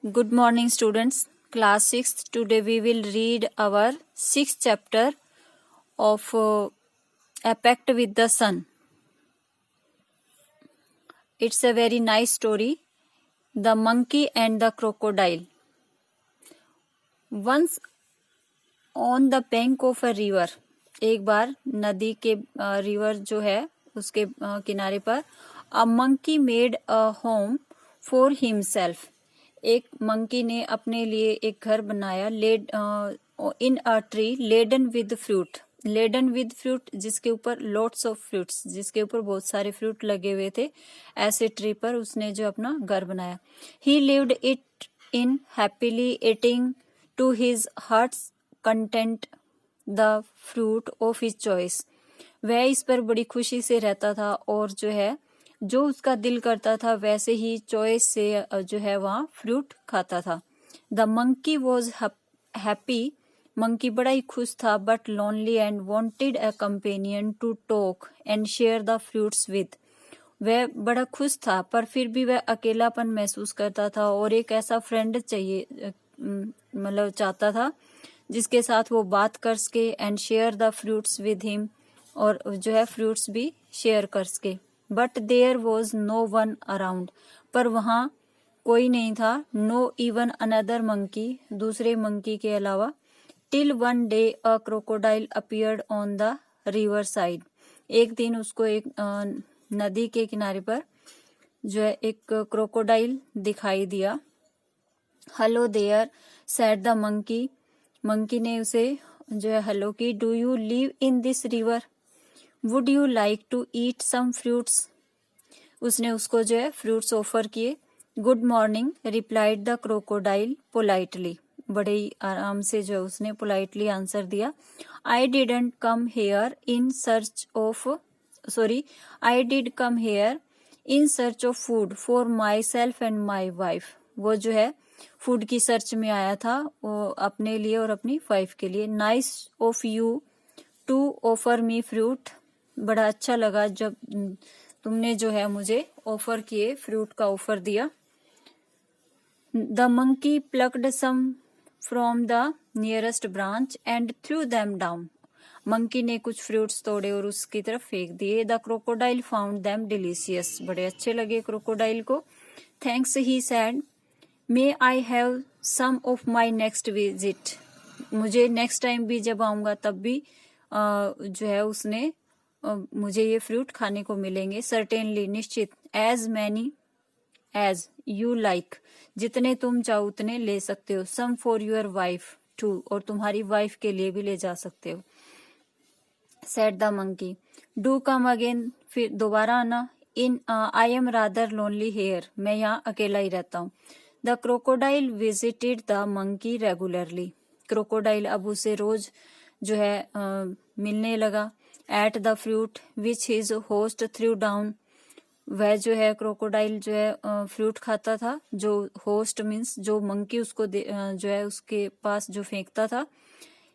Good morning, students. Class 6th. Today we will read our 6th chapter of A Pact with the Sun. It's a very nice story. The Monkey and the Crocodile. Once on the bank of a river. एक बार नदी के river जो है उसके किनारे पर a monkey made a home for himself. एक monkey ने अपने लिए एक घर बनाया in a tree laden with fruit जिसके ऊपर लॉट्स ऑफ फ्रूट्स, जिसके ऊपर बहुत सारे फ्रूट लगे हुए थे। ऐसे ट्री पर उसने जो अपना घर बनाया। He lived it in happily eating to his heart's content the fruit of his choice. वह इस पर बड़ी खुशी से रहता था और जो है जो उसका दिल करता था वैसे ही चॉइस से जो है वहाँ फ्रूट खाता था। The monkey was happy. Monkey बड़ा ही खुश था but lonely and wanted a companion to talk and share the fruits with. वह बड़ा खुश था पर फिर भी वह अकेलापन महसूस करता था और एक ऐसा फ्रेंड चाहिए, मतलब चाहता था जिसके साथ वो बात कर सके and share the fruits with him, और जो है फ्रूट्स भी शेयर कर सके। But there was no one around. पर वहाँ कोई नहीं था। नो इवन अनदर मंकी, दूसरे मंकी के अलावा। Till one day a crocodile appeared on the river side. एक दिन उसको एक नदी के किनारे पर जो है एक क्रोकोडाइल दिखाई दिया। Hello there said the monkey. Monkey ने उसे जो है हेलो की। Do you live in this river? Would you like to eat some fruits? उसने उसको जो है फ्रूट्स ऑफर किए। Good morning replied the crocodile politely. बड़े ही आराम से जो उसने पोलाइटली आंसर दिया। I did come here in search of food for myself and my wife. वो जो है फूड की सर्च में आया था, वो अपने लिए और अपनी वाइफ के लिए। Nice of you to offer me fruit. बड़ा अच्छा लगा जब तुमने जो है मुझे ऑफर किए, फ्रूट का ऑफर दिया। The monkey plucked some from the nearest branch and threw them down. Monkey ने कुछ फ्रूट्स तोड़े और उसकी तरफ फेंक दिए। The crocodile found them delicious. बड़े अच्छे लगे क्रोकोडाइल को। Thanks he said, may I have some of my next visit. मुझे नेक्स्ट टाइम भी जब आऊंगा तब भी जो है उसने मुझे ये फ्रूट खाने को मिलेंगे। सर्टेनली, निश्चित। As many as you like, जितने तुम चाहो उतने ले सकते हो। Some for your wife too, और तुम्हारी वाइफ के लिए भी ले जा सकते हो। Said the monkey, do come again, फिर दोबारा आना। In I am rather lonely here, मैं यहाँ अकेला ही रहता हूँ। The crocodile visited the monkey regularly. Crocodile अब उसे रोज जो है मिलने लगा। Ate the fruit which his host threw down. वह जो है क्रोकोडाइल जो है फ्रूट खाता था जो होस्ट मीन्स जो मंकी उसको जो है उसके पास जो फेंकता था।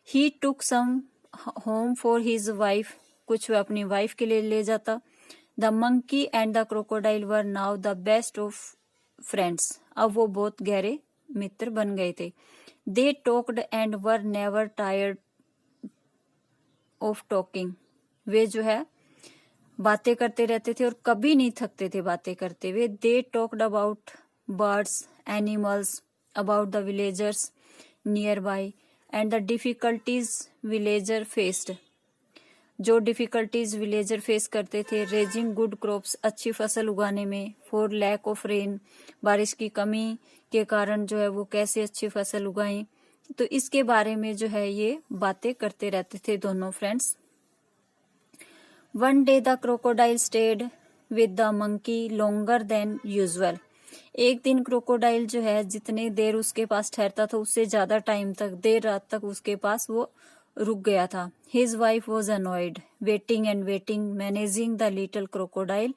He took some home for his wife, कुछ वह अपनी वाइफ के लिए ले जाता। The monkey and the crocodile were now the best of friends. अब वो बहुत गहरे मित्र बन गए थे। They talked and were never tired of talking. वे जो है बातें करते रहते थे और कभी नहीं थकते थे बातें करते हुए। They talked about birds, animals, about the villagers near by and the difficulties villager faced. जो डिफिकल्टीज विलेजर फेस करते थे। रेजिंग गुड क्रॉप्स, अच्छी फसल उगाने में। फॉर लैक ऑफ रेन, बारिश की कमी के कारण जो है वो कैसे अच्छी फसल उगाएं, तो इसके बारे में जो है ये बातें करते रहते थे दोनों friends. One day the crocodile stayed with the monkey longer than usual. एक दिन क्रोकोडाइल जो है जितने देर उसके पास ठहरता था उससे ज्यादा टाइम तक, देर रात तक उसके पास वो रुक गया था। His wife was annoyed, waiting and waiting, managing the little crocodile.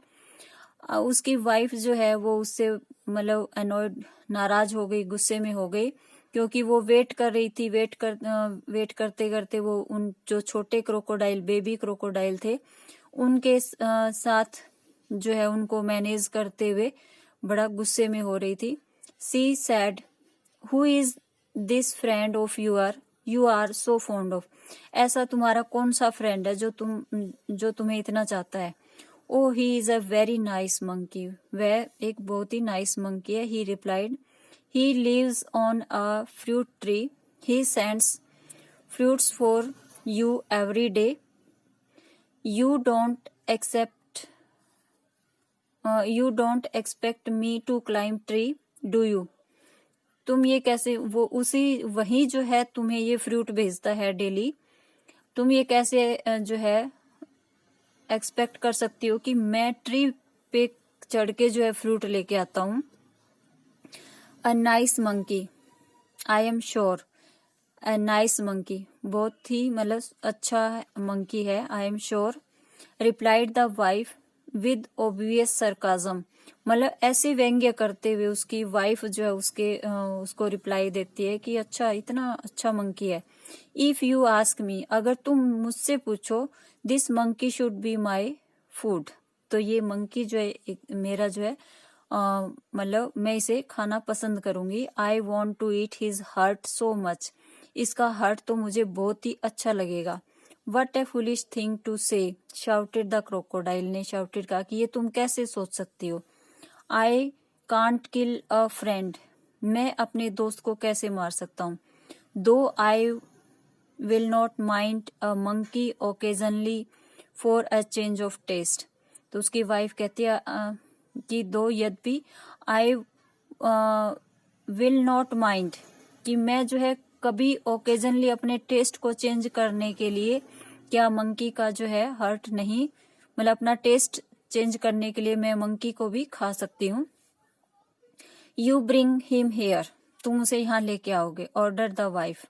उसकी वाइफ जो है वो उससे मतलब अनॉयड, नाराज हो गई, गुस्से में हो गई, क्योंकि वो वेट कर रही थी। वेट करते करते वो उन जो छोटे क्रोकोडाइल, बेबी क्रोकोडाइल थे, उनके साथ जो है उनको मैनेज करते हुए बड़ा गुस्से में हो रही थी। She said who is this friend of you are so fond of, ऐसा तुम्हारा कौन सा फ्रेंड है जो तुम्हें इतना चाहता है। Oh he is a very nice monkey, वह एक बहुत ही नाइस मंकी है। He replied, he lives on a fruit tree, he sends fruits for you every day. You don't expect me to climb tree, do you? तुम ये कैसे, वो उसी वही जो है तुम्हें ये फ्रूट भेजता है डेली, तुम ये कैसे जो है एक्सपेक्ट कर सकती हो कि मैं ट्री पे चढ़ के जो है फ्रूट लेके आता हूँ। A nice monkey, I am sure, a nice monkey, बहुत ही मतलब अच्छा मंकी है। I am sure, replied the wife with obvious sarcasm, मतलब ऐसे व्यंग्य करते हुए उसकी वाइफ जो है उसको रिप्लाई देती है कि अच्छा, इतना अच्छा मंकी है। इफ यू आस्क मी, अगर तुम मुझसे पूछो, this monkey should be my food, तो ये मंकी जो है मेरा जो है मतलब मैं इसे खाना पसंद करूंगी। I want to eat his heart so much, इसका हार्ट तो मुझे बहुत ही अच्छा लगेगा। What a foolish thing to say, shouted the crocodile ने शाउटेड कहा कि ये तुम कैसे सोच सकती हो। I can't kill a friend, मैं अपने दोस्त को कैसे मार सकता हूँ। Though I will not mind a monkey occasionally for a change of taste, तो उसकी वाइफ कहती है कि दो यद्यपि आई विल नॉट माइंड, कि मैं जो है कभी ओकेजनली अपने टेस्ट को चेंज करने के लिए क्या मंकी का जो है हर्ट नहीं, मतलब अपना टेस्ट चेंज करने के लिए मैं मंकी को भी खा सकती हूँ। यू ब्रिंग हिम हेयर, तुम उसे यहाँ लेके आओगे। Order the wife,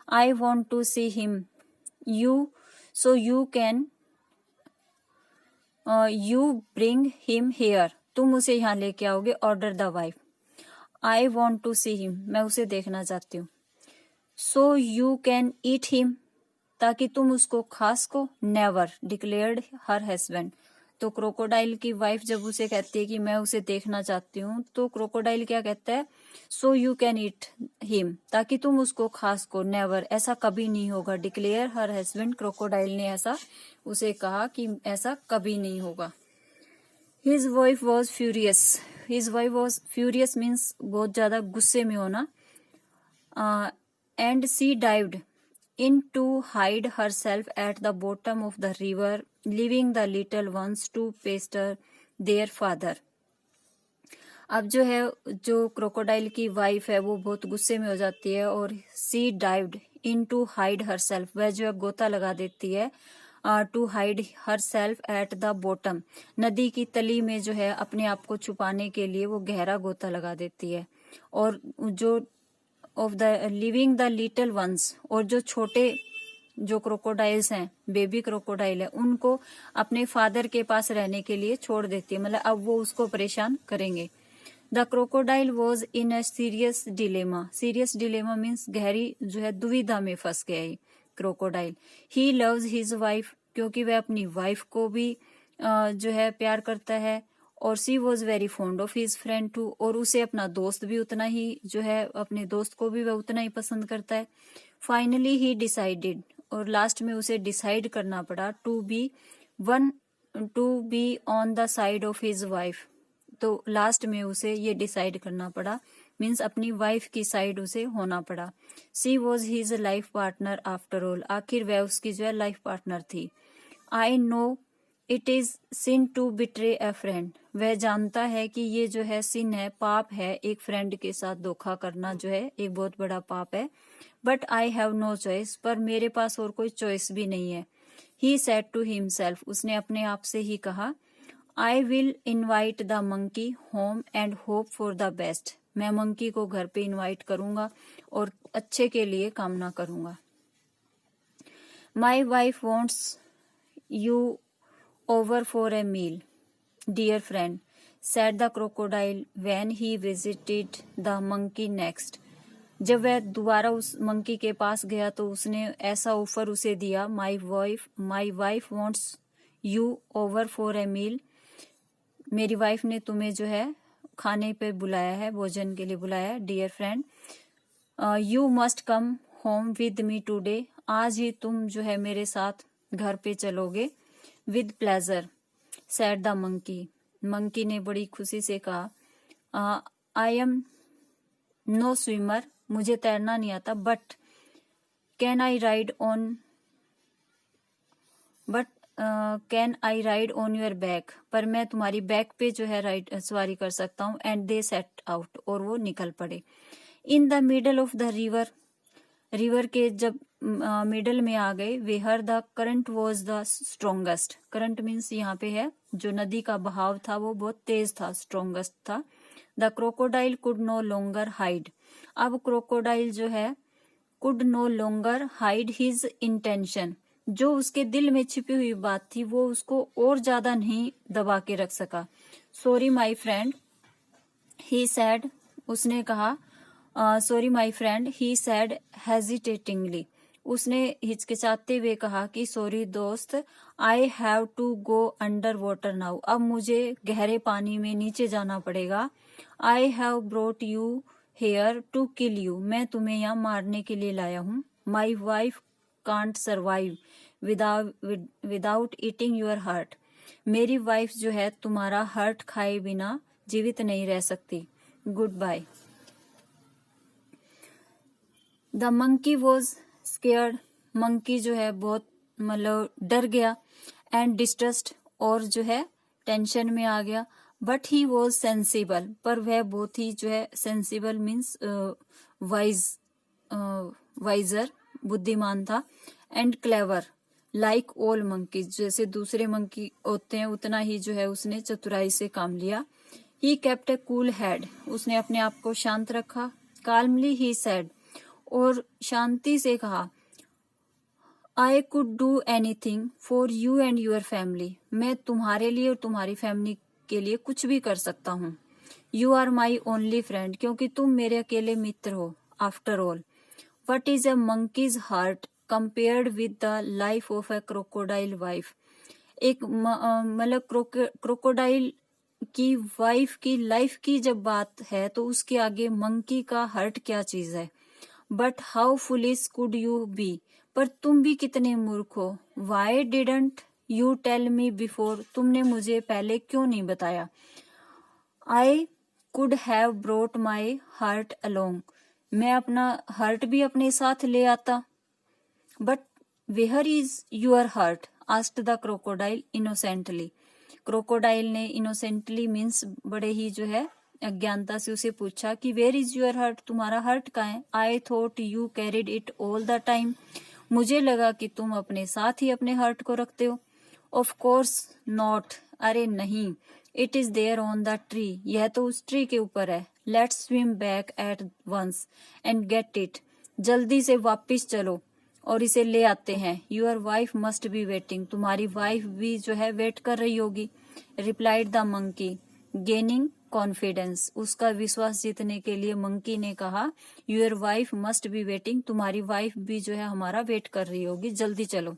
I want to see him, you can you bring him here, तुम उसे यहाँ लेके आओगे। Order the wife, I want to see him, मैं उसे देखना चाहती हूँ। So you can eat him, ताकि तुम उसको खा सको। नेवर, डिक्लेयर्ड हर हस्बैंड, तो क्रोकोडाइल की वाइफ जब उसे कहती है कि मैं उसे देखना चाहती हूँ, तो क्रोकोडाइल क्या कहता है, सो यू कैन ईट हिम, ताकि तुम उसको खा सको। नेवर, ऐसा कभी नहीं होगा। डिक्लेयर हर हस्बैंड, क्रोकोडाइल ने ऐसा उसे कहा कि ऐसा कभी नहीं होगा। His wife was furious, his wife was furious means बहुत ज्यादा गुस्से में होना। And she dived in to hide herself at the bottom of the river, leaving the little ones to pester their father. अब जो है, जो क्रोकोडाइल की वाइफ है वो बहुत गुस्से में हो जाती है और she dived into hide herself, वह जो है गोता लगा देती है to hide herself at the bottom, नदी की तली में जो है अपने आप को छुपाने के लिए वो गहरा गोता लगा देती है। और जो of the living the little ones, और जो छोटे जो क्रोकोडाइल्स हैं, बेबी क्रोकोडाइल है, उनको अपने फादर के पास रहने के लिए छोड़ देती है, मतलब अब वो उसको परेशान करेंगे। The crocodile was in a serious dilemma, serious dilemma means गहरी जो है दुविधा में फंस गया है crocodile. He loves his wife, क्योंकि वह अपनी वाइफ को भी जो है प्यार करता है। और she was very fond of his friend too, और उसे अपना दोस्त भी उतना ही जो है, अपने दोस्त को भी वह उतना ही पसंद करता है। फाइनली ही डिसाइडेड, और लास्ट में उसे डिसाइड करना पड़ा to be on the side of his wife, तो लास्ट में उसे ये डिसाइड करना पड़ा, मीन्स अपनी वाइफ की साइड उसे होना पड़ा। She was his life partner after all, आखिर वह उसकी जो है लाइफ पार्टनर थी। I know it is sin to betray a friend, वह जानता है कि ये जो है सिन है, पाप है, एक फ्रेंड के साथ धोखा करना जो है एक बहुत बड़ा पाप है। But I have no choice, पर मेरे पास और कोई चॉइस भी नहीं है। ही सेड टू हिमसेल्फ, उसने अपने आप से ही कहा, I will invite the monkey home and hope for the best, मैं मंकी को घर पे इन्वाइट करूंगा और अच्छे के लिए कामना करूंगा। माई wife wants you over for a meal, dear friend, said the crocodile when he visited the monkey next. जब वह दोबारा उस मंकी के पास गया तो उसने ऐसा ऑफर उसे दिया, my wife wants you over for a meal, मेरी वाइफ ने तुम्हें जो है खाने पे बुलाया है, भोजन के लिए बुलाया है। Dear friend, you must come home with me today, आज ही तुम जो है मेरे साथ घर पे चलोगे। With pleasure said the monkey, monkey ने बड़ी खुशी से कहा, आई एम नो स्विमर, मुझे तैरना नहीं आता, but can I ride on your back, पर मैं तुम्हारी बैक पे जो है राइड सवारी कर सकता हूँ। एंड दे सेट आउट, और वो निकल पड़े। In the middle of the river के जब मिडल में आ गए, where the current was the strongest, current means यहाँ पे है जो नदी का बहाव था वो बहुत तेज था, स्ट्रोंगेस्ट था। The crocodile could no longer hide, अब क्रोकोडाइल जो है could no longer hide his intention, जो उसके दिल में छिपी हुई बात थी वो उसको और ज्यादा नहीं दबा के रख सका। Sorry my friend he said, उसने कहा, sorry my friend he said hesitatingly, उसने हिचकिचाते हुए कहा कि सॉरी दोस्त, I have to go under water now, अब मुझे गहरे पानी में नीचे जाना पड़ेगा। I have brought you here to kill you, मैं तुम्हें यहाँ मारने के लिए लाया हूँ। My wife can't survive without eating your heart, मेरी वाइफ जो है तुम्हारा हार्ट खाए बिना जीवित नहीं रह सकती। Good bye. The monkey was scared, monkey जो है बहुत मतलब डर गया। एंड डिस्ट्रेस्ड, और जो है टेंशन में आ गया। बट ही वॉज सेंसिबल, पर वह बहुत ही जो है सेंसिबल मीन्स वाइजर, बुद्धिमान था। And clever like all monkeys, जैसे दूसरे मंकी होते हैं उतना ही जो है उसने चतुराई से काम लिया। He kept A cool head, उसने अपने आप को शांत रखा। काल्मली ही सेड, और शांति से कहा, I could do anything for you and your family, मैं तुम्हारे लिए और तुम्हारी फैमिली के लिए कुछ भी कर सकता हूँ। You are my only friend, क्योंकि तुम मेरे अकेले मित्र हो। After all what is a monkey's heart compared with the life of a crocodile wife, एक मतलब क्रोकोडाइल की वाइफ की लाइफ की जब बात है तो उसके आगे मंकी का हार्ट क्या चीज है। But how foolish could you be, पर तुम भी कितने मूर्ख हो। Why didn't you tell me before, तुमने मुझे पहले क्यों नहीं बताया। I could have brought my heart along, मैं अपना हार्ट भी अपने साथ ले आता। But where is your heart asked the crocodile innocently, crocodile ने इनोसेंटली मीन्स बड़े ही जो है अज्ञानता से उसे पूछा कि वेयर इज योर हार्ट, तुम्हारा हार्ट कहाँ है। I thought you carried it all the time, मुझे लगा कि तुम अपने साथ ही अपने हार्ट को रखते हो। ऑफ कोर्स नॉट, अरे नहीं। It is there on the tree, यह तो उस ट्री के ऊपर है। Let's swim back at once and get it, जल्दी से वापिस चलो और इसे ले आते हैं। Your wife must be waiting, तुम्हारी वाइफ भी जो है वेट कर रही होगी। Replied the monkey gaining confidence, उसका विश्वास जीतने के लिए मंकी ने कहा, your wife must be waiting, तुम्हारी वाइफ भी जो है हमारा वेट कर रही होगी, जल्दी चलो।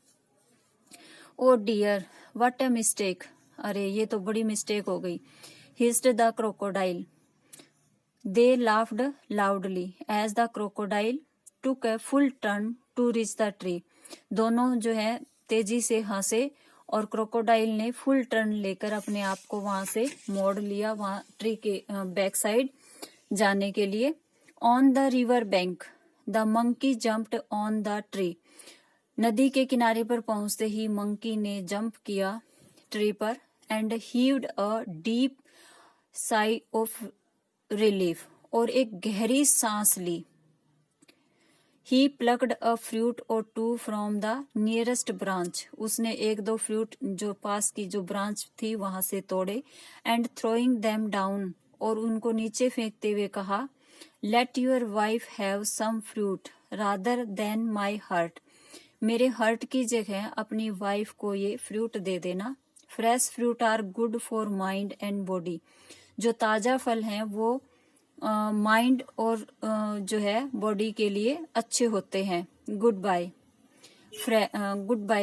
Oh dear what a mistake, अरे ये तो बड़ी मिस्टेक हो गई। Hissed the crocodile, they laughed loudly as the crocodile took a full turn to reach the tree, दोनों जो है तेजी से हंसे और क्रोकोडाइल ने फुल टर्न लेकर अपने आप को वहां से मोड़ लिया, वहां ट्री के बैक साइड जाने के लिए। On the river bank the monkey jumped on the tree, नदी के किनारे पर पहुंचते ही मंकी ने जंप किया ट्री पर। And heaved a deep sigh of relief, और एक गहरी सांस ली। He plucked a fruit or two from the nearest branch, उसने एक दो फ्रूट जो पास की जो ब्रांच थी वहां से तोड़े। एंड थ्रोइंग देम डाउन, और उनको नीचे फेंकते हुए कहा, let your wife have some fruit rather than my heart, मेरे हार्ट की जगह अपनी वाइफ को ये फ्रूट दे देना। Fresh fruit are good for mind and body, जो ताजा फल हैं वो माइंड और जो है बॉडी के लिए अच्छे होते हैं। Good bye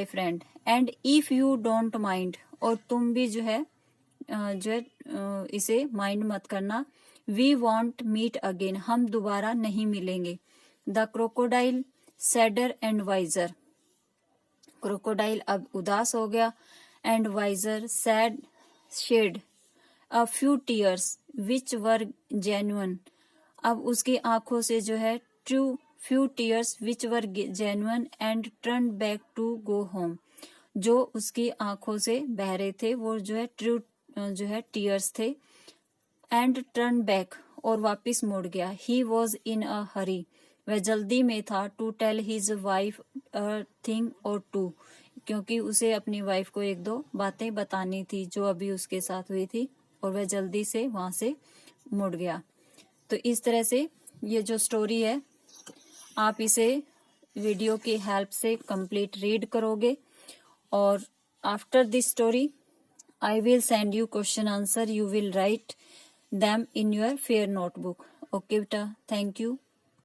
friend, and if you don't mind, और तुम भी जो है इसे माइंड मत करना। वी वॉन्ट मीट अगेन, हम दोबारा नहीं मिलेंगे। The crocodile sadder and wiser, crocodile अब उदास हो गया, and wiser sad shed a few tears which were genuine, अब उसकी आंखों से जो है true few tears which were genuine and turn back to go home, जो उसकी आंखों से बह रहे थे वो जो है ट्रू जो है टीयर्स थे, एंड टर्न बैक और वापिस मुड़ गया, ही वॉज इन अ हरी, वह जल्दी में था, to tell his wife a thing और टू, क्योंकि उसे अपनी वाइफ को एक दो बातें बतानी थी जो अभी उसके साथ हुई थी, और वह जल्दी से वहां से मुड़ गया। तो इस तरह से ये जो स्टोरी है आप इसे वीडियो की हेल्प से कंप्लीट रीड करोगे, और after this story I will send you question answer. You will write them in your fair notebook. Okay, beta. Thank you.